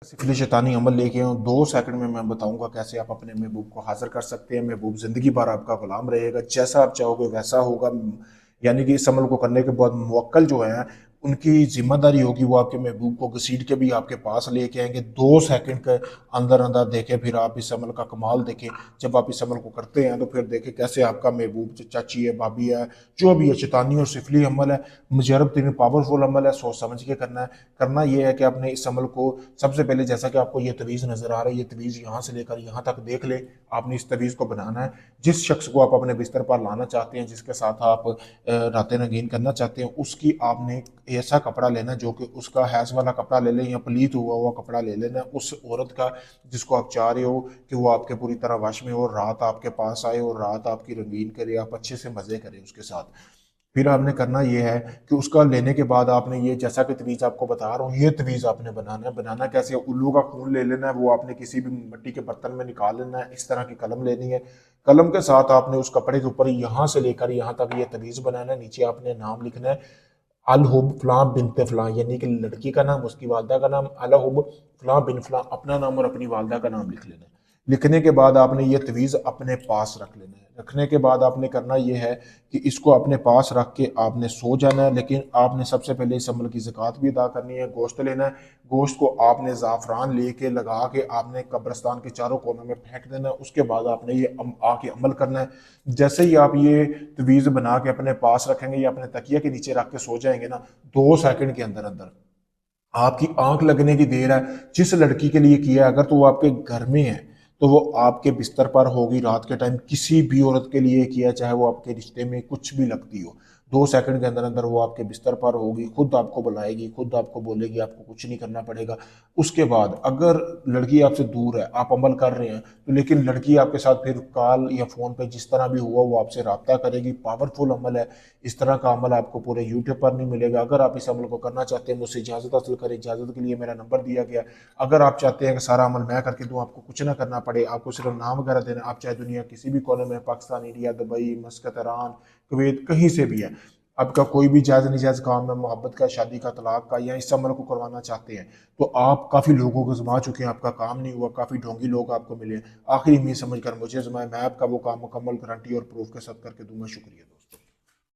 सिफिली शैतानी अमल लेके आऊँ 2 सेकंड में मैं बताऊंगा कैसे आप अपने महबूब को हाजिर कर सकते हैं। महबूब ज़िंदगी भर आपका गुलाम रहेगा, जैसा आप चाहोगे वैसा होगा। यानी कि इस अमल को करने के बाद मुवक्किल जो है उनकी जिम्मेदारी होगी वो आपके महबूब को घसीट के भी आपके पास लेके आएंगे 2 सेकंड के अंदर अंदर। देखें फिर आप इस अमल का कमाल देखें। जब आप इस अमल को करते हैं तो फिर देखें कैसे आपका महबूब, चाची है, भाभी है, जो भी है, शैतानी और सिफली अमल है, मुजरब तरीन पावरफुल अमल है, सोच समझ के करना है। करना यह है कि आपने इस अमल को सबसे पहले, जैसा कि आपको ये तवीज़ नज़र आ रहा है, ये तवीज़ यहाँ से लेकर यहाँ तक देख ले, आपने इस तवीज़ को बनाना है। जिस शख्स को आप अपने बिस्तर पर लाना चाहते हैं, जिसके साथ आप रातें रंगीन करना चाहते हैं, उसकी आपने ऐसा कपड़ा लेना जो कि उसका हैज़ वाला कपड़ा ले लें या पलीत हुआ हुआ कपड़ा ले लेना, उस औरत का जिसको आप चाह रहे हो कि वो आपके पूरी तरह वश में हो, रात आपके पास आए और रात आपकी रंगीन करे, आप अच्छे से मज़े करें उसके साथ। फिर आपने करना ये है कि उसका लेने के बाद आपने ये, जैसा कि तवीज़ आपको बता रहा हूँ, ये तवीज़ आपने बनाना है। बनाना कैसे है? उल्लू का खून ले लेना है, वो आपने किसी भी मिट्टी के बर्तन में निकाल लेना है। इस तरह की कलम लेनी है। कलम के साथ आपने उस कपड़े के ऊपर यहाँ से लेकर यहाँ तक ये तवीज़ बनाना है। नीचे आपने नाम लिखना है, अल हुब फलां बिनते फलां, यानी कि लड़की का नाम, उसकी वालदा का नाम, अल हुब फलां बिन फलां, अपना नाम और अपनी वालदा का नाम लिख लेना है। लिखने के बाद आपने ये तवीज़ अपने पास रख लेना है। रखने के बाद आपने करना ये है कि इसको अपने पास रख के आपने सो जाना है। लेकिन आपने सबसे पहले इस अमल की ज़कात भी अदा करनी है। गोश्त लेना है, गोश्त को आपने ज़ाफ़रान लेके लगा के आपने कब्रिस्तान के चारों कोनों में फेंक देना है। उसके बाद आपने ये आके अमल करना है। जैसे ही आप ये तवीज़ बना के अपने पास रखेंगे या अपने तकिया के नीचे रख के सो जाएंगे ना, 2 सेकंड के अंदर अंदर आपकी आंख लगने की देर है। जिस लड़की के लिए किया है, अगर तो वो आपके घर में है तो वो आपके बिस्तर पर होगी रात के टाइम। किसी भी औरत के लिए किया, चाहे वो आपके रिश्ते में कुछ भी लगती हो, 2 सेकंड के अंदर अंदर वो आपके बिस्तर पर होगी, खुद आपको बुलाएगी, खुद आपको बोलेगी, आपको कुछ नहीं करना पड़ेगा। उसके बाद अगर लड़की आपसे दूर है, आप अमल कर रहे हैं तो, लेकिन लड़की आपके साथ फिर कॉल या फोन पे जिस तरह भी हुआ वो आपसे रब्ता करेगी। पावरफुल अमल है। इस तरह का अमल आपको पूरे यूट्यूब पर नहीं मिलेगा। अगर आप इस अमल को करना चाहते हैं, मुझसे इजाज़त हासिल करें। इजाज़त के लिए मेरा नंबर दिया गया। अगर आप चाहते हैं कि सारा अमल मैं करके दूं, आपको कुछ ना करना पड़े, आपको सिर्फ नाम वगैरह देना, आप चाहे दुनिया किसी भी कोने में, Pakistan, India, Dubai, मस्कत, Iran, Kuwait, कहीं से भी है, आपका कोई भी जायज़ नाजायज़ काम है, मोहब्बत का, शादी का, तलाक का, या इस अमल को करवाना चाहते हैं, तो आप काफ़ी लोगों को जमा चुके हैं, आपका काम नहीं हुआ, काफ़ी ढोंगी लोग आपको मिले। आखिरी में समझ कर मुझे जमाए, मैं आपका वो काम मुकम्मल गारंटी और प्रूफ के साथ करके दूंगा। शुक्रिया।